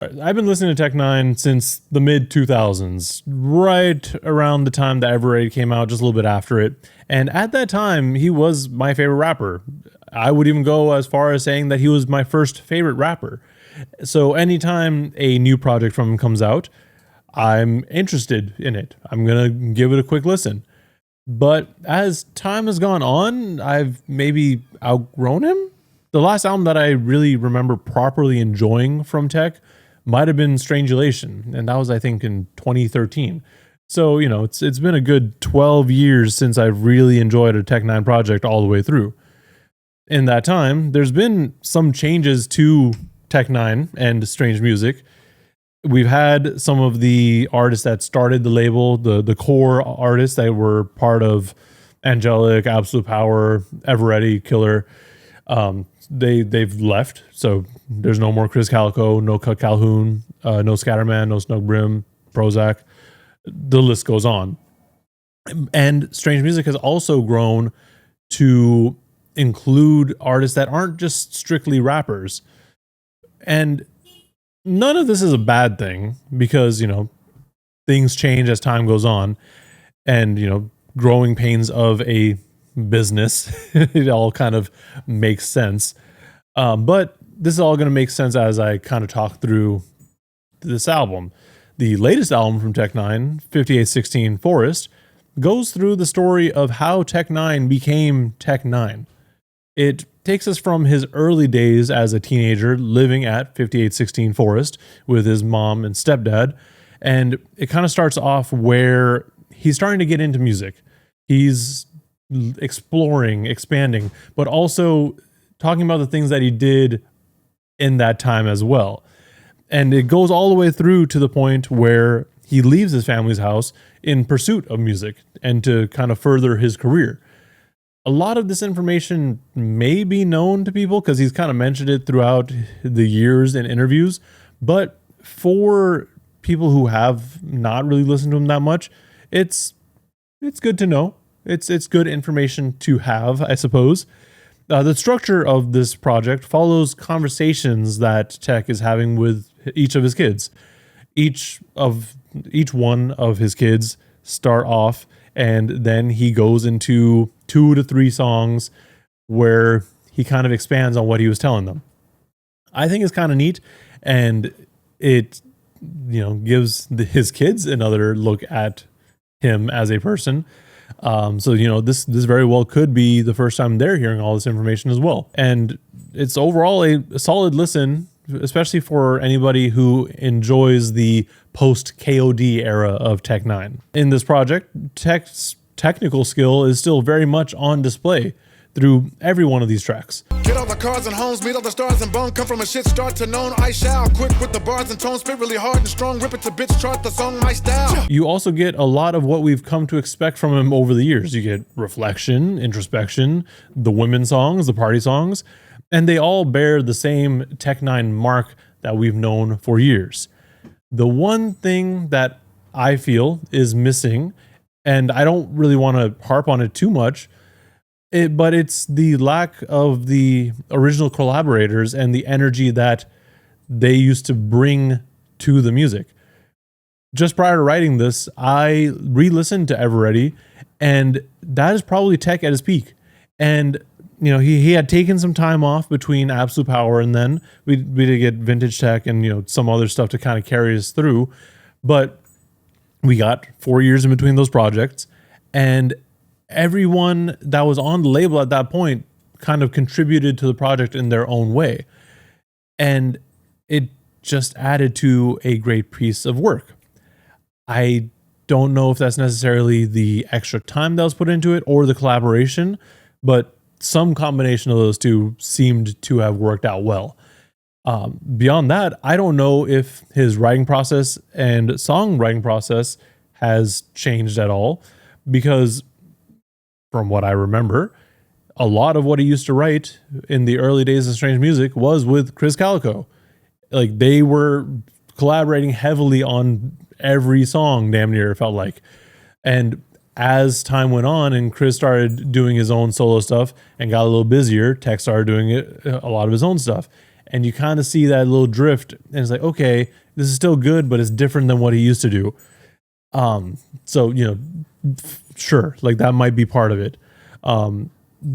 I've been listening to Tech N9ne since the mid 2000s, right around the time that Everraid came out, just a little bit after it. And at that time, he was my favorite rapper. I would even go as far as saying that he was my first favorite rapper. So anytime a new project from him comes out, I'm interested in it. I'm going to give it a quick listen. But as time has gone on, I've maybe outgrown him. The last album that I really remember properly enjoying from Tech might have been Strangulation, and that was, I think, in 2013. So, it's been a good 12 years since I've really enjoyed a Tech N9ne project all the way through. In that time, there's been some changes to Tech N9ne and Strange Music. We've had some of the artists that started the label, the core artists that were part of Angelic, Absolute Power, Eveready, Killer. They've left, so there's no more Chris Calico, no Cut Calhoun, no Scatterman, no Snug Brim, Prozac. The list goes on. And Strange Music has also grown to include artists that aren't just strictly rappers. And none of this is a bad thing because, things change as time goes on, and, growing pains of a business, it all kind of makes sense. But this is all going to make sense as I kind of talk through this album. The latest album from Tech N9ne, 5816 Forest, goes through the story of how Tech N9ne became Tech N9ne. It takes us from his early days as a teenager living at 5816 Forest with his mom and stepdad. And it kind of starts off where he's starting to get into music. He's exploring, expanding, but also talking about the things that he did in that time as well. And it goes all the way through to the point where he leaves his family's house in pursuit of music and to kind of further his career. A lot of this information may be known to people because he's kind of mentioned it throughout the years in interviews, but for people who have not really listened to him that much, it's good to know. It's good information to have, I suppose. The structure of this project follows conversations that Tech is having with each of his kids. Each one of his kids start off, and then he goes into 2 to 3 songs where he kind of expands on what he was telling them. I think it's kind of neat, and it gives his kids another look at him as a person. So this very well could be the first time they're hearing all this information as well. And it's overall a solid listen, especially for anybody who enjoys the post-KOD era of Tech N9ne. In this project, Tech's technical skill is still very much on display through every one of these tracks. Get all the cars and homes, meet all the stars and bone. Come from a shit start to known. I shall quick with the bars and tones, spit really hard and strong. Rip it to bitch, chart the song, my style. You also get a lot of what we've come to expect from him over the years. You get reflection, introspection, the women songs, the party songs, and they all bear the same Tech N9ne mark that we've known for years. The one thing that I feel is missing, and I don't really want to harp on it too much, but it's the lack of the original collaborators and the energy that they used to bring to the music. Just prior to writing this, I re-listened to Eveready, and that is probably Tech at his peak. And he had taken some time off between Absolute Power, and then we did get Vintage Tech and some other stuff to kind of carry us through. But we got 4 years in between those projects, and everyone that was on the label at that point kind of contributed to the project in their own way. And it just added to a great piece of work. I don't know if that's necessarily the extra time that was put into it or the collaboration, but some combination of those two seemed to have worked out well. Beyond that, I don't know if his writing process and songwriting process has changed at all, because from what I remember, a lot of what he used to write in the early days of Strange Music was with Chris Calico. Like, they were collaborating heavily on every song, damn near, it felt like. And as time went on and Chris started doing his own solo stuff and got a little busier, Tech started doing a lot of his own stuff. and you kind of see that little drift, and it's like, okay, this is still good, but it's different than what he used to do. So, you know, sure, like that might be part of it.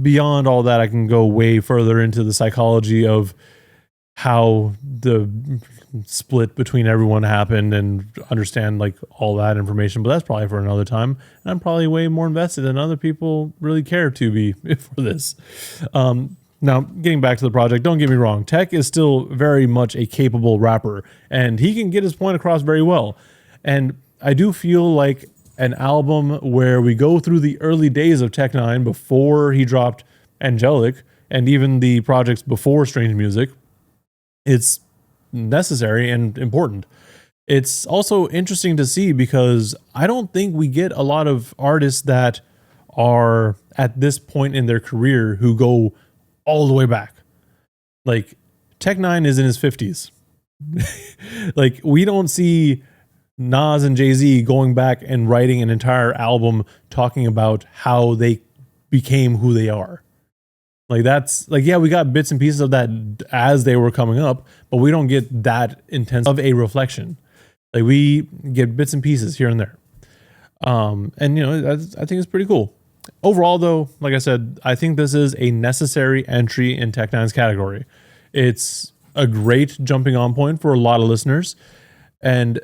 Beyond all that, I can go way further into the psychology of how the split between everyone happened and understand like all that information, but that's probably for another time. And I'm probably way more invested than other people really care to be for this. Now, getting back to the project, don't get me wrong, Tech is still very much a capable rapper, and he can get his point across very well. And I do feel like an album where we go through the early days of N9ne before he dropped Angelic, and even the projects before Strange Music, it's necessary and important. It's also interesting to see because I don't think we get a lot of artists that are at this point in their career who go all the way back. Like N9ne is in his 50s. Like we don't see Nas and Jay-Z going back and writing an entire album talking about how they became who they are. Like that's like, yeah, we got bits and pieces of that as they were coming up, but we don't get that intense of a reflection. Like we get bits and pieces here and there. And you know, I think it's pretty cool. Overall though, like I said, I think this is a necessary entry in N9ne's category. It's a great jumping on point for a lot of listeners. And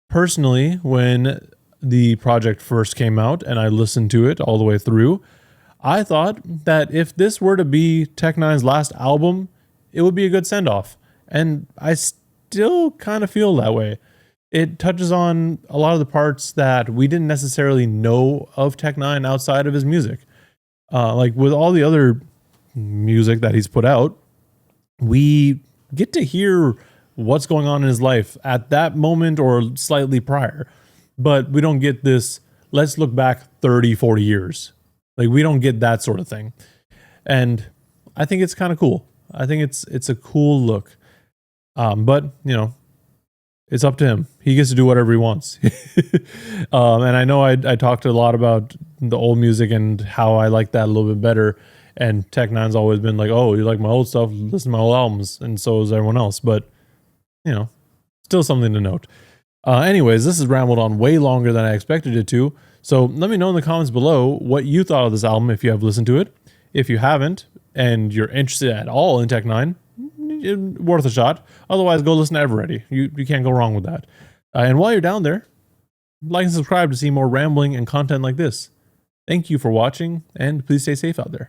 personally, when the project first came out and I listened to it all the way through, I thought that if this were to be N9ne's last album, it would be a good send-off. And I still kind of feel that way. It touches on a lot of the parts that we didn't necessarily know of N9ne outside of his music. Like with all the other music that he's put out, we get to hear what's going on in his life at that moment or slightly prior. But we don't get this, let's look back 30, 40 years. Like we don't get that sort of thing. And I think it's kind of cool. I think it's a cool look. But you know, it's up to him. He gets to do whatever he wants. And I know I talked a lot about the old music and how I like that a little bit better. And N9ne's always been like, oh, you like my old stuff? Listen to my old albums. And so is everyone else. But, you know, still something to note. Anyways, this has rambled on way longer than I expected it to. So let me know in the comments below what you thought of this album if you have listened to it. If you haven't, and you're interested at all in N9ne, worth a shot. Otherwise, go listen to Everready. You can't go wrong with that. And while you're down there, like and subscribe to see more rambling and content like this. Thank you for watching, and please stay safe out there.